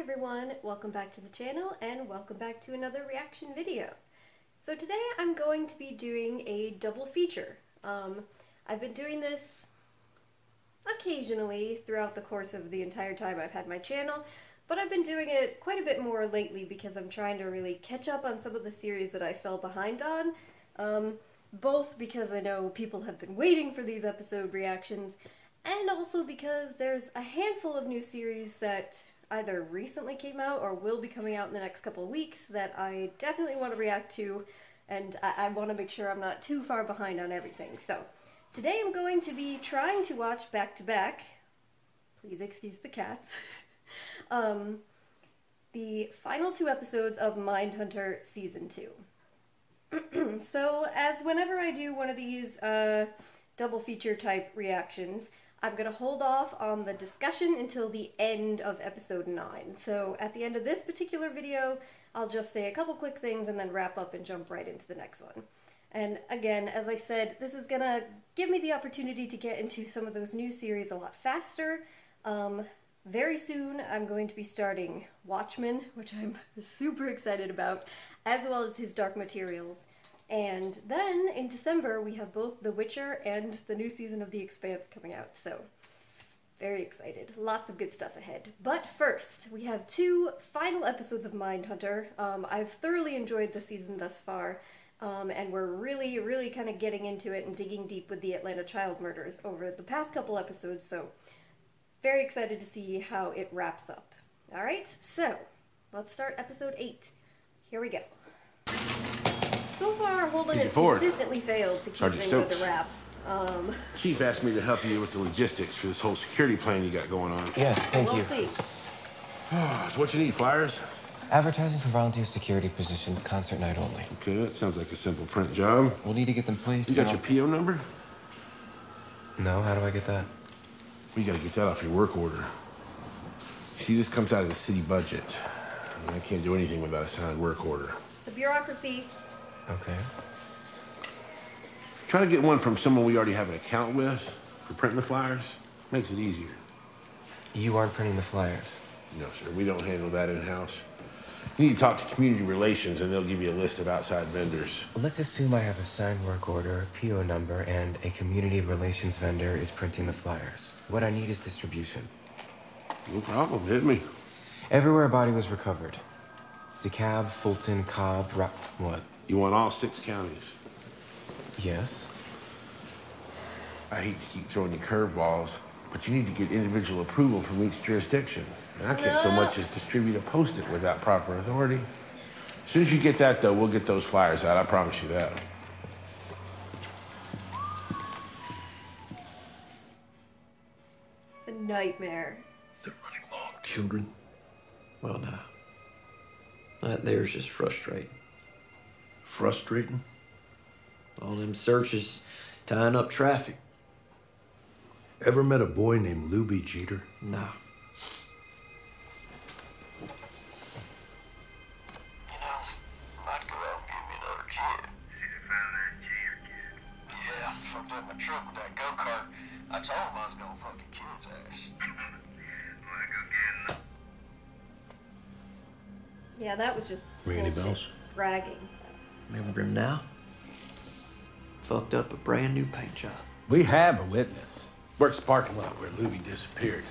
everyone, welcome back to the channel and welcome back to another reaction video. So today I'm going to be doing a double feature. I've been doing this occasionally throughout the course of the entire time I've had my channel, but I've been doing it quite a bit more lately because I'm trying to really catch up on some of the series that I fell behind on, both because I know people have been waiting for these episode reactions, and also because there's a handful of new series that either recently came out or will be coming out in the next couple of weeks that I definitely want to react to, and I want to make sure I'm not too far behind on everything. So today I'm going to be trying to watch back-to-back, please excuse the cats, the final 2 episodes of Mindhunter Season 2. So as whenever I do one of these double feature type reactions, I'm going to hold off on the discussion until the end of episode 9. So at the end of this particular video, I'll just say a couple quick things and then wrap up and jump right into the next one. And again, as I said, this is going to give me the opportunity to get into some of those new series a lot faster. Very soon I'm going to be starting Watchmen, which I'm super excited about, as well as his Dark Materials. And then, in December, we have both The Witcher and the new season of The Expanse coming out, so very excited. Lots of good stuff ahead. But first, we have 2 final episodes of Mindhunter. I've thoroughly enjoyed the season thus far, and we're really kind of getting into it and digging deep with the Atlanta child murders over the past couple episodes, so very excited to see how it wraps up. Alright, so let's start episode 8. Here we go. So far, Holden has consistently failed to keep things under wraps. Chief asked me to help you with the logistics for this whole security plan you got going on. Yes, thank you. We'll see. So what you need, flyers? Advertising for volunteer security positions, concert night only. Okay, that sounds like a simple print job. We'll need to get them placed. You got your PO number? No, how do I get that? You gotta get that off your work order. See, this comes out of the city budget. I can't do anything without a signed work order. The bureaucracy. Okay. Try to get one from someone we already have an account with for printing the flyers. Makes it easier. You aren't printing the flyers? No, sir. We don't handle that in-house. You need to talk to community relations, and they'll give you a list of outside vendors. Let's assume I have a signed work order, a PO number, and a community relations vendor is printing the flyers. What I need is distribution. No problem. Hit me. Everywhere a body was recovered. DeKalb, Fulton, Cobb, what? You want all 6 counties? Yes. I hate to keep throwing you curveballs, but you need to get individual approval from each jurisdiction. And I can't so much as distribute a post-it without proper authority. As soon as you get that, though, we'll get those flyers out. I promise you that. It's a nightmare. They're running long, children. Well, now, that there's just frustrating. Frustrating? All them searches tying up traffic. Ever met a boy named Luby Jeter? No. You know, might go out and give me another kid. See they found that Jeter kid? Yeah, fucked up my truck with that go-kart. I told him I was gonna fucking kill his ass. Wanna go get him? Yeah, that was just Ring any bullshit. bells? Bragging. Remember him now? Fucked up a brand new paint job. We have a witness. Works the parking lot where Luby disappeared.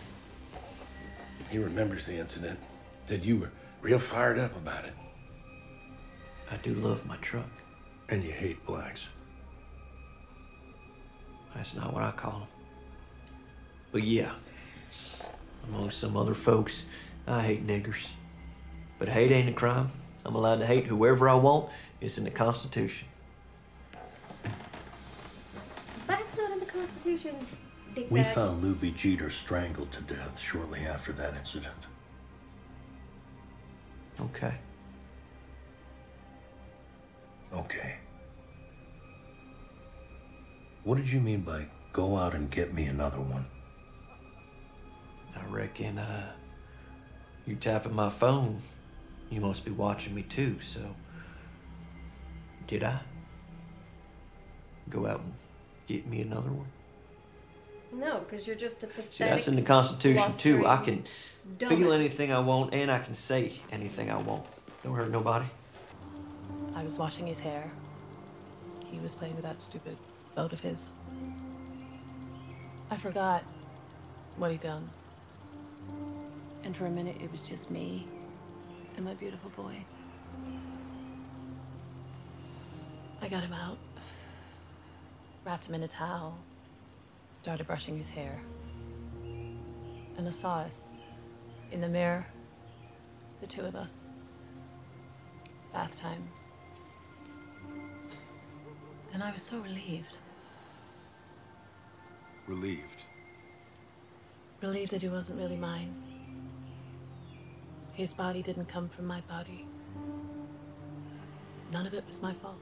He remembers the incident. Said you were real fired up about it. I do love my truck. And you hate blacks. That's not what I call them. But yeah, among some other folks, I hate niggers. But hate ain't a crime. I'm allowed to hate whoever I want. It's in the Constitution. That's not in the Constitution, Dick We Bag. found Luby Jeter strangled to death shortly after that incident. Okay. Okay. What did you mean by go out and get me another one? I reckon, you tapping my phone. You must be watching me too, so... Did I? Go out and get me another one? No, because you're just a pathetic... See, that's in the Constitution too. I can feel anything I want, and I can say anything I want. Don't hurt nobody. I was washing his hair. He was playing with that stupid boat of his. I forgot what he'd done. And for a minute, it was just me and my beautiful boy. I got him out, wrapped him in a towel, started brushing his hair. And I saw us in the mirror, the two of us. Bath time. And I was so relieved. Relieved? Relieved that he wasn't really mine. His body didn't come from my body. None of it was my fault.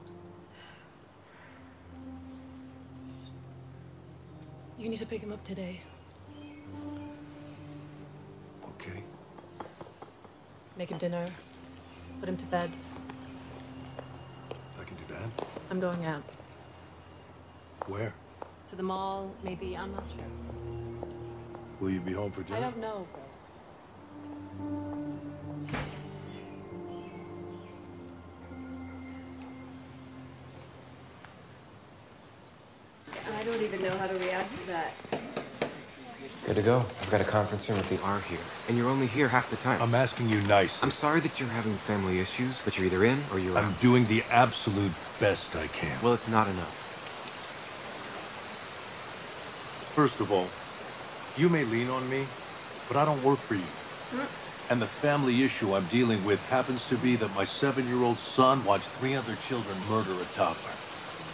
You need to pick him up today. Okay. Make him dinner. Put him to bed. I can do that. I'm going out. Where? To the mall, maybe. I'm not sure. Will you be home for dinner? I don't know. I don't even know how to react to that. Good to go. I've got a conference room with the R here. And you're only here half the time. I'm asking you nicely. I'm sorry that you're having family issues, but you're either in or you're out. I'm doing the absolute best I can. Well, it's not enough. First of all, you may lean on me, but I don't work for you. And the family issue I'm dealing with happens to be that my 7-year-old son watched 3 other children murder a toddler.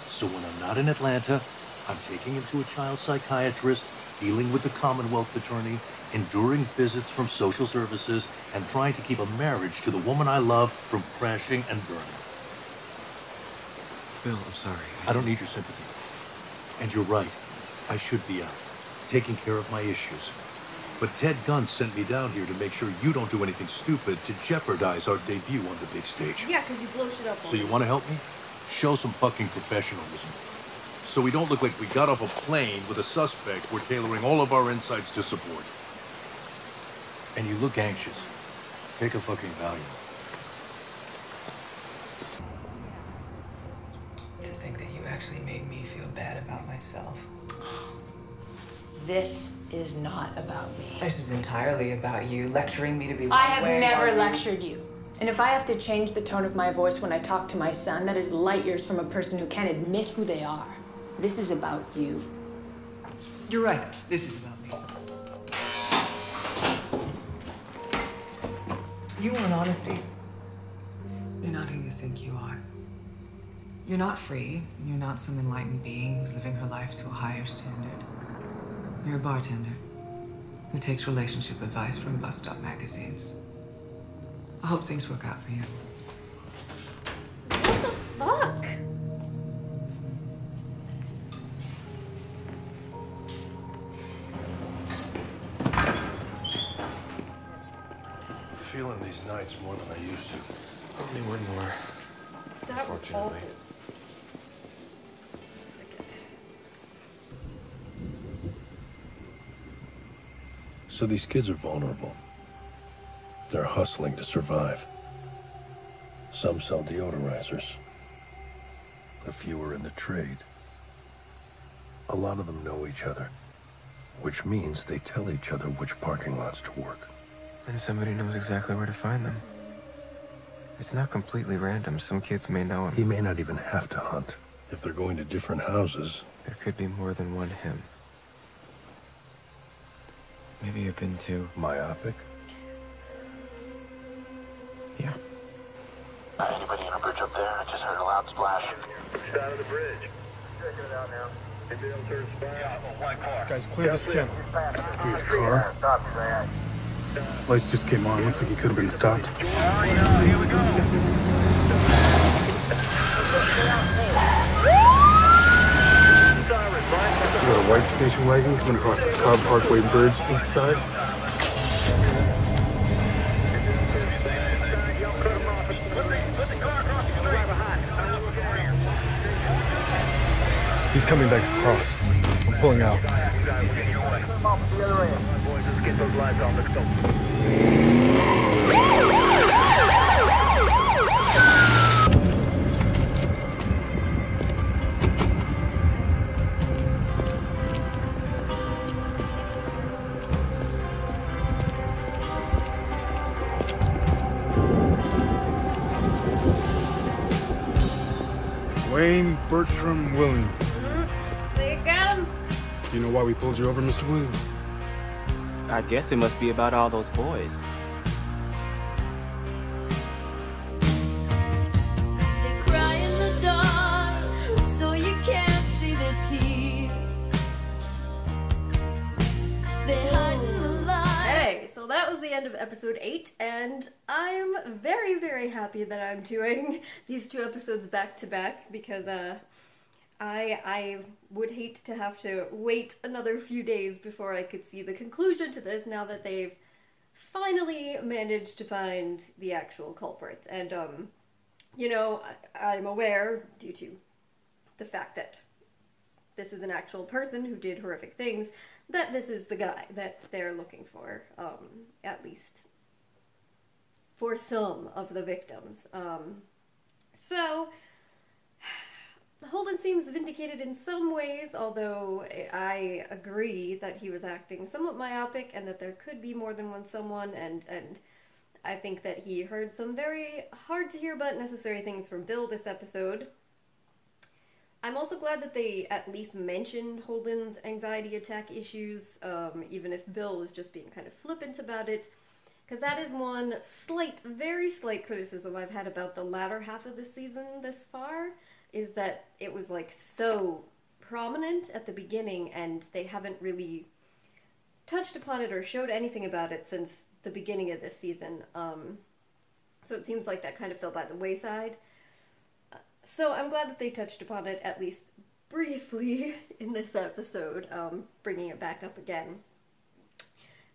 So when I'm not in Atlanta, I'm taking him to a child psychiatrist, dealing with the Commonwealth attorney, enduring visits from social services, and trying to keep a marriage to the woman I love from crashing and burning. Bill, I'm sorry. I don't need your sympathy. And you're right. I should be out, taking care of my issues. But Ted Gunn sent me down here to make sure you don't do anything stupid to jeopardize our debut on the big stage. Yeah, because you blow shit up. So you want to help me? Show some fucking professionalism. So we don't look like we got off a plane with a suspect we're tailoring all of our insights to support. And you look anxious. Take a fucking Valium. To think that you actually made me feel bad about myself. This is not about me. This is entirely about you, lecturing me to be I have where never are you? lectured you. And if I have to change the tone of my voice when I talk to my son, that is light years from a person who can't admit who they are. This is about you. You're right. This is about me. You want honesty. You're not who you think you are. You're not free. You're not some enlightened being who's living her life to a higher standard. You're a bartender who takes relationship advice from bus-stop magazines. I hope things work out for you. What the fuck? Feeling these nights more than I used to. Only one more. That was awful. Unfortunately. So these kids are vulnerable. They're hustling to survive. Some sell deodorizers. A few are in the trade. A lot of them know each other, which means they tell each other which parking lots to work. And somebody knows exactly where to find them. It's not completely random. Some kids may know him. He may not even have to hunt. If they're going to different houses, There could be more than one him. Maybe you've been too myopic. Yeah. Anybody in a bridge up there? I just heard a loud splash. Side of the bridge. Checking it out now. Maybe able to respond. Yeah, white car. Guys, clear this channel. Clear the car. Stop his ass. Lights just came on. Looks like he could have been stopped. Here we go. We got a white station wagon coming across the Cobb Parkway Bridge, east side. He's coming back across. I'm pulling out. Get those lines on. Let's go. Wayne Bertram Williams. They got him. Do you know why we pulled you over, Mr. Williams? I guess it must be about all those boys. They cry in the dark, so you can't see the tears. They hide in the light. Hey, so that was the end of episode 8, and I'm very, very happy that I'm doing these 2 episodes back to back, because I would hate to have to wait another few days before I could see the conclusion to this, now that they've finally managed to find the actual culprit. And, you know, I'm aware, due to the fact that this is an actual person who did horrific things, that this is the guy that they're looking for, at least for some of the victims. So Holden seems vindicated in some ways, although I agree that he was acting somewhat myopic and that there could be more than one someone, and I think that he heard some very hard to hear but necessary things from Bill this episode. I'm also glad that they at least mentioned Holden's anxiety attack issues, even if Bill was just being kind of flippant about it, because that is one slight, very slight criticism I've had about the latter half of the season this far, is that it was like so prominent at the beginning and they haven't really touched upon it or showed anything about it since the beginning of this season. So it seems like that kind of fell by the wayside. So I'm glad that they touched upon it at least briefly in this episode, bringing it back up again.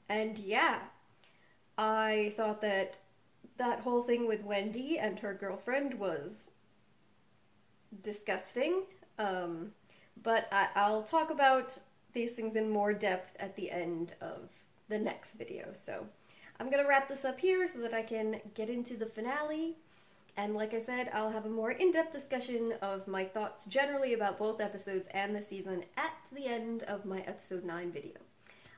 And yeah, I thought that that whole thing with Wendy and her girlfriend was disgusting, but I'll talk about these things in more depth at the end of the next video. So I'm gonna wrap this up here so that I can get into the finale, and like I said, I'll have a more in-depth discussion of my thoughts generally about both episodes and the season at the end of my episode 9 video.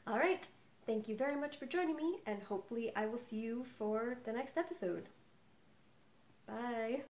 Alright, thank you very much for joining me, and hopefully I will see you for the next episode. Bye!